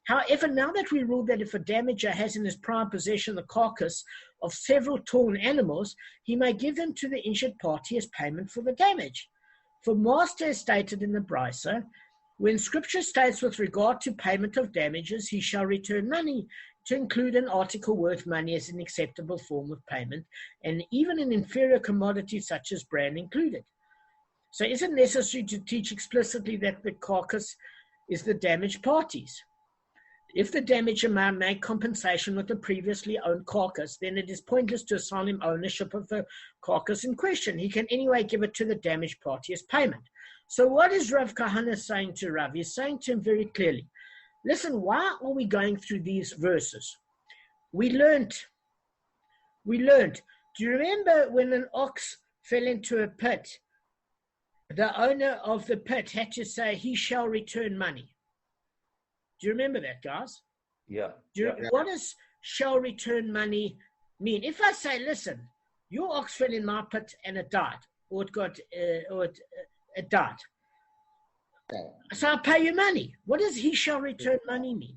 However, now that we ruled that if a damager has in his prime possession the carcass of several torn animals, he may give them to the injured party as payment for the damage. For Master is stated in the Brisa, when Scripture states with regard to payment of damages, he shall return money, to include an article worth money as an acceptable form of payment, and even an inferior commodity such as bran included. So is it necessary to teach explicitly that the carcass is the damaged parties? If the damager may make compensation with the previously owned carcass, then it is pointless to assign him ownership of the carcass in question. He can anyway give it to the damaged party as payment. So what is Rav Kahana saying to Rav? He's saying to him very clearly, listen, why are we going through these verses? We learned. Do you remember when an ox fell into a pit, the owner of the pit had to say, he shall return money? Do you remember that, guys? Yeah. What does shall return money mean? If I say, listen, your ox fell in my pit and it died, or it died. Okay. So I'll pay you money. What does he shall return money mean?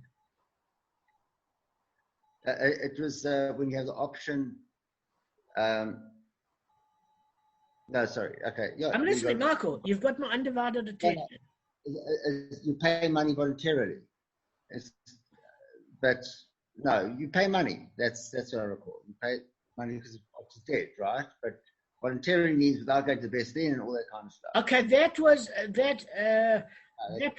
It was when you have the option. No, sorry. Okay. Yeah, I'm listening, Michael. You've got my undivided attention. you pay money voluntarily. But no, you pay money. That's what I recall. You pay money because it's dead, right? But voluntarily means without going to the best thing and all that kind of stuff. Okay, that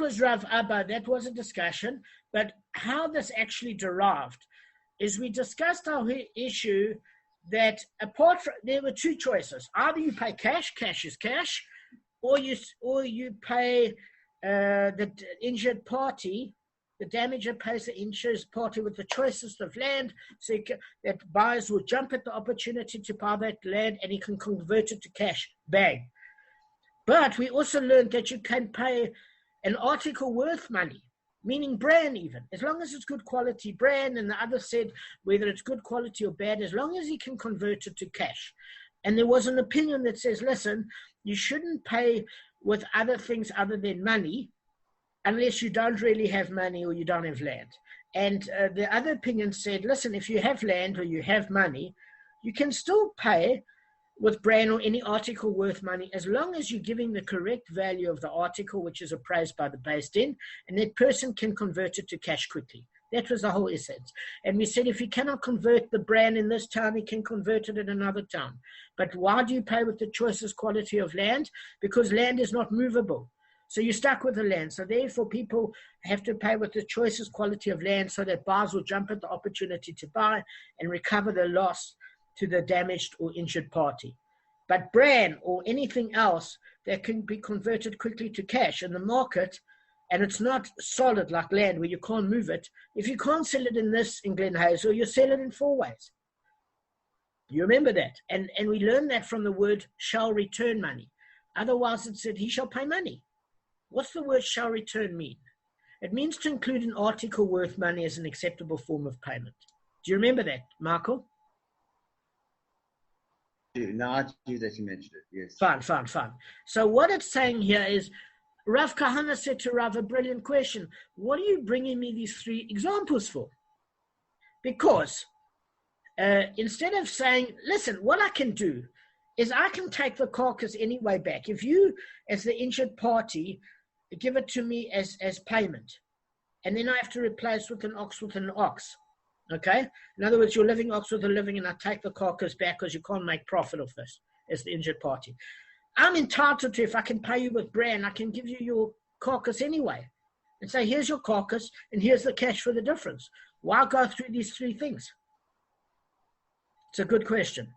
was Rav Abba. That was a discussion. But how this actually derived is we discussed our issue that apart from, there were two choices. Either you pay cash is cash, or you pay the injured party. The damager pays the injured party with the choicest of land, so that buyers will jump at the opportunity to buy that land, and he can convert it to cash. Bang. But we also learned that you can pay an article worth money, meaning bran even, as long as it's good quality bran, and the other said whether it's good quality or bad, as long as he can convert it to cash. And there was an opinion that says, listen, you shouldn't pay with other things other than money, unless you don't really have money or you don't have land. And the other opinion said, listen, if you have land or you have money, you can still pay with bran or any article worth money, as long as you're giving the correct value of the article, which is appraised by the Beis Din, and that person can convert it to cash quickly. That was the whole essence. And we said, if he cannot convert the bran in this town, he can convert it in another town. But why do you pay with the choicest quality of land? Because land is not movable. So you're stuck with the land. So therefore, people have to pay with the choicest quality of land, so that buyers will jump at the opportunity to buy and recover the loss to the damaged or injured party. But bran or anything else that can be converted quickly to cash in the market, and it's not solid like land where you can't move it, if you can't sell it in Glen Hazel, you sell it in 4 ways. You remember that? And we learned that from the word shall return money. Otherwise it said he shall pay money. What's the word shall return mean? It means to include an article worth money as an acceptable form of payment. Do you remember that, Michael? No, I do that you mentioned it, yes. Fine. So what it's saying here is, Rav Kahana said to Rav, a brilliant question. What are you bringing me these 3 examples for? Because instead of saying, listen, what I can do is I can take the carcass anyway back. If you, as the injured party, give it to me as payment, and then I have to replace with an ox, okay? In other words, you're living ox with a living, and I take the carcass back because you can't make profit of this as the injured party. I'm entitled to, if I can pay you with bran, I can give you your carcass anyway and say, here's your carcass and here's the cash for the difference. Why go through these 3 things? It's a good question.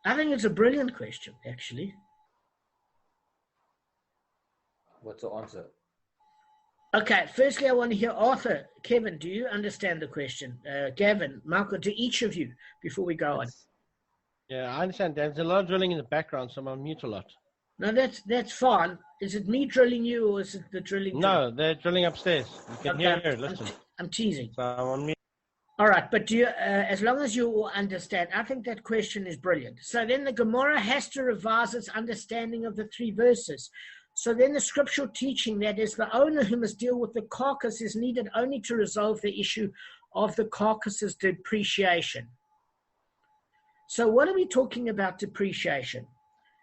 I think it's a brilliant question, actually. What's the answer? Okay, firstly, I want to hear Arthur. Kevin, do you understand the question? Gavin, Malcolm, to each of you before we go on. Yeah, I understand. There's a lot of drilling in the background, so I'm on mute a lot. No, that's fine. Is it me drilling you, or is it the drilling? No, they're drilling upstairs. You can hear it. Listen. I'm teasing. So I'm on mute. All right, but do you, as long as you all understand, I think that question is brilliant. So then the Gemara has to revise its understanding of the 3 verses. So then the scriptural teaching that is the owner who must deal with the carcass is needed only to resolve the issue of the carcass's depreciation. So what are we talking about depreciation?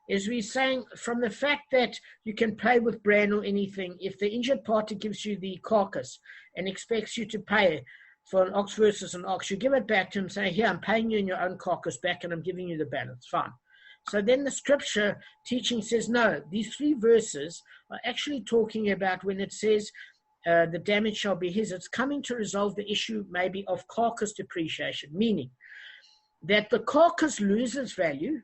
Is we saying from the fact that you can play with bran or anything, if the injured party gives you the carcass and expects you to pay for an ox versus an ox, you give it back to him, say, here, I'm paying you in your own carcass back and I'm giving you the balance. Fine. So then the scripture teaching says, no, these 3 verses are actually talking about when it says the damage shall be his, it's coming to resolve the issue maybe of carcass depreciation, meaning that the carcass loses value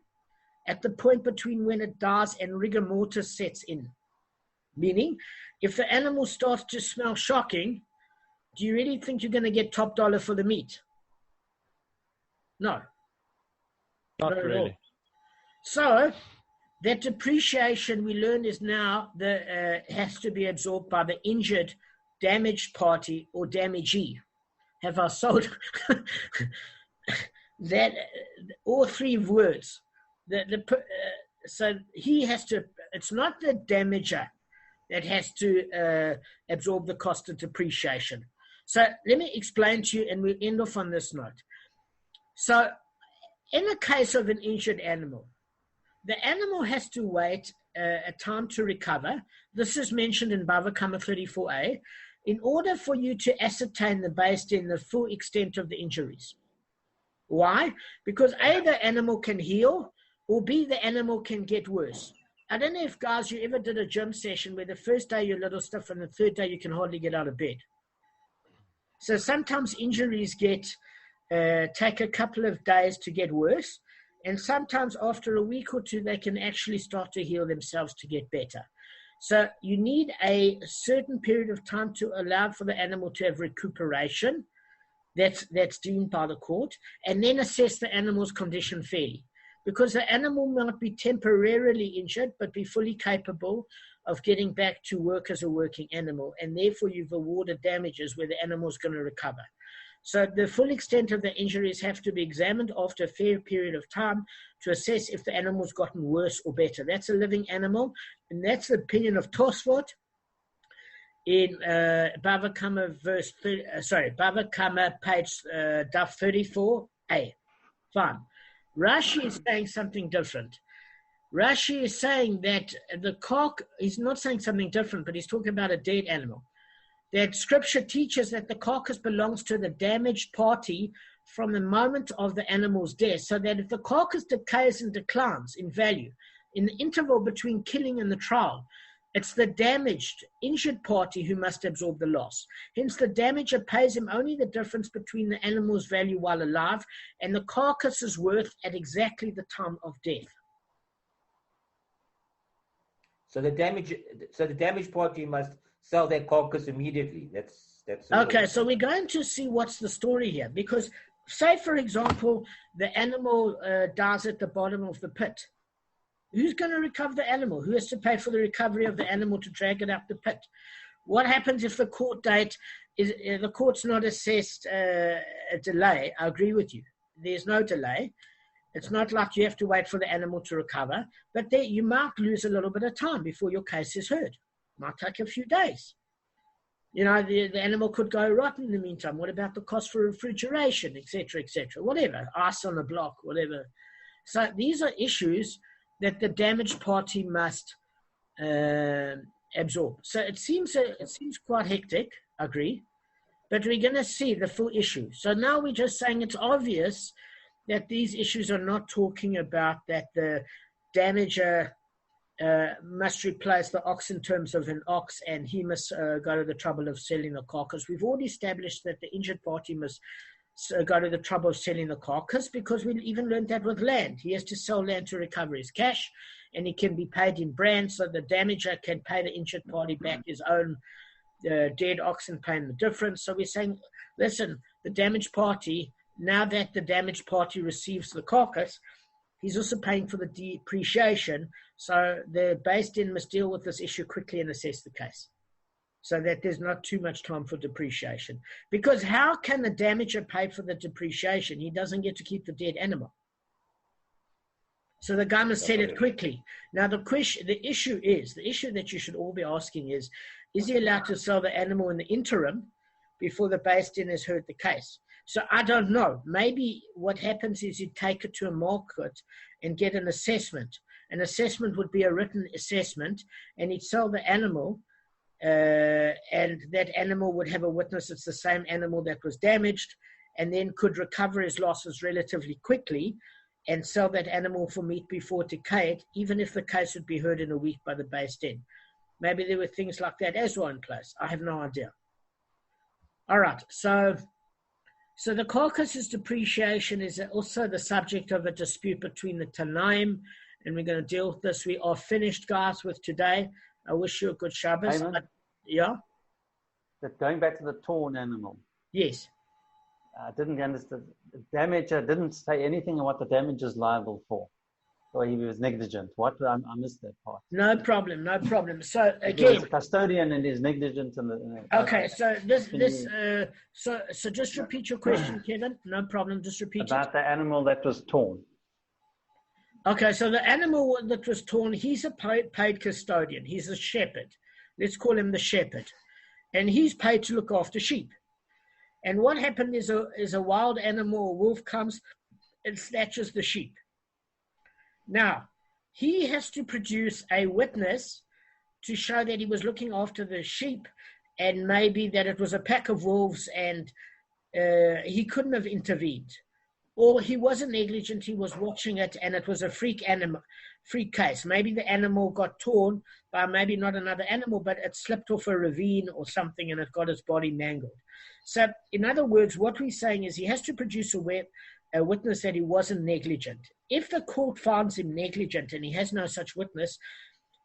at the point between when it dies and rigor mortis sets in. Meaning, if the animal starts to smell shocking, do you really think you're going to get top dollar for the meat? No. Not really. So, that depreciation we learn is now has to be absorbed by the injured, damaged party or damagee. Have I sold that? All 3 words. So he has to. It's not the damager that has to absorb the cost of depreciation. So let me explain to you, and we'll end off on this note. So, in the case of an injured animal, the animal has to wait a time to recover. This is mentioned in Bava Kamma 34a, in order for you to ascertain based in the full extent of the injuries. Why? Because A, the animal can heal, or B, the animal can get worse. I don't know if, guys, you ever did a gym session where the first day you're a little stiff and the third day you can hardly get out of bed. So sometimes injuries take a couple of days to get worse, and sometimes after a week or two they can actually start to heal themselves to get better. So you need a certain period of time to allow for the animal to have recuperation. That's deemed by the court, and then assess the animal's condition fairly. Because the animal might be temporarily injured, but be fully capable of getting back to work as a working animal, and therefore you've awarded damages where the animal is going to recover. So the full extent of the injuries have to be examined after a fair period of time to assess if the animal's gotten worse or better. That's a living animal, and that's the opinion of Tosfot in Bava Kamma Bava Kamma page Daf 34a. Fine. Rashi is saying something different. Rashi is saying that the cock, he's not saying something different, but he's talking about a dead animal. That scripture teaches that the carcass belongs to the damaged party from the moment of the animal's death, so that if the carcass decays and declines in value in the interval between killing and the trial, it's the damaged, injured party who must absorb the loss. Hence, the damager pays him only the difference between the animal's value while alive and the carcass's worth at exactly the time of death. So the damaged party must sell their carcass immediately. That's okay. So we're going to see what's the story here, because say, for example, the animal dies at the bottom of the pit. Who's going to recover the animal? Who has to pay for the recovery of the animal to drag it up the pit? What happens if the court date is the court's not assessed a delay? I agree with you. There's no delay. It's not like you have to wait for the animal to recover, but there, you might lose a little bit of time before your case is heard. Might take a few days. You know, the animal could go rotten in the meantime. What about the cost for refrigeration, etc., whatever, ice on the block, whatever. So these are issues that the damaged party must absorb. So it seems quite hectic, I agree, but we're going to see the full issue. So now we're just saying it's obvious that these issues are not talking about that the damager must replace the ox in terms of an ox, and he must go to the trouble of selling the carcass. We've already established that the injured party must go to the trouble of selling the carcass, because we even learned that with land. He has to sell land to recover his cash, and he can be paid in brand, so the damager can pay the injured party back his own dead ox and pay him the difference. So we're saying, listen, the damaged party, now that the damaged party receives the carcass, he's also paying for the depreciation. So the Beis Din must deal with this issue quickly and assess the case, so that there's not too much time for depreciation. Because how can the damager pay for the depreciation? He doesn't get to keep the dead animal. So the guy must sell it quickly. Now the issue that you should all be asking is he allowed to sell the animal in the interim before the Beis Din has heard the case? So I don't know. Maybe what happens is you take it to a market and get an assessment. An assessment would be a written assessment, and he'd sell the animal, and that animal would have a witness it's the same animal that was damaged, and then could recover his losses relatively quickly and sell that animal for meat before it decayed, even if the case would be heard in a week by the Beis Din. Maybe there were things like that as well in place. I have no idea. All right, so the carcass's depreciation is also the subject of a dispute between the Tanaim, and we're going to deal with this. We are finished, guys, with today. I wish you a good Shabbos. Yeah? But going back to the torn animal. Yes. I didn't understand. The damager didn't say anything on what the damager is liable for. Or he was negligent. What? I missed that part. No problem. So again, he's a custodian and he's negligent. Okay. So so just repeat your question, Kevin. No problem. Just repeat about the animal that was torn. Okay. So the animal that was torn, he's a paid custodian. He's a shepherd. Let's call him the shepherd, and he's paid to look after sheep. And what happened is a wild animal, a wolf comes and snatches the sheep. Now, he has to produce a witness to show that he was looking after the sheep and maybe that it was a pack of wolves and he couldn't have intervened. Or he wasn't negligent, he was watching it and it was a freak case. Maybe the animal got torn by maybe not another animal, but it slipped off a ravine or something and it got his body mangled. So, in other words, what we're saying is he has to produce a witness that he wasn't negligent. If the court finds him negligent and he has no such witness,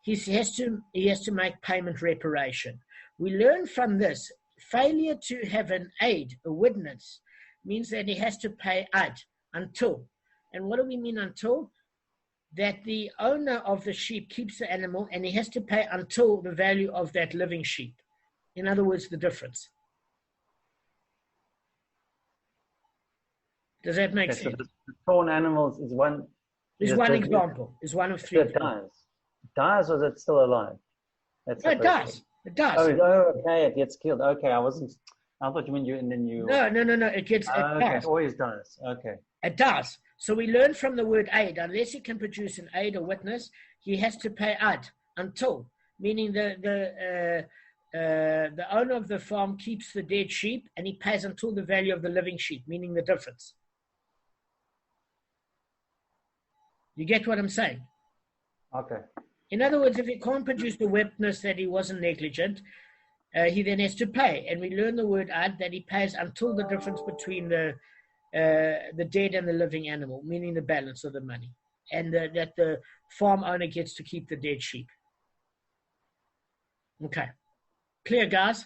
he has to make payment reparation. We learn from this, failure to have an aid, a witness, means that he has to pay ad until. And what do we mean until? That the owner of the sheep keeps the animal and he has to pay until the value of that living sheep. In other words, the difference. Does that make sense? So the torn animals is one. Is one example. Is one of three. It dies, or is it still alive? No, it dies. It dies. Oh, okay. It gets killed. Okay, I thought you meant you, and then you. No. It dies. It always dies. Okay. It does. So we learn from the word aid. Unless he can produce an aid or witness, he has to pay ad until, meaning the owner of the farm keeps the dead sheep and he pays until the value of the living sheep, meaning the difference. You get what I'm saying? Okay. In other words, if he can't produce the witness that he wasn't negligent, he then has to pay. And we learn the word ad, that he pays until the difference between the dead and the living animal, meaning the balance of the money, and that the farm owner gets to keep the dead sheep. Okay. Clear, guys?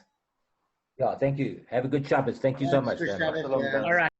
Yeah, thank you. Have a good Shabbos. Thank you so much. All right.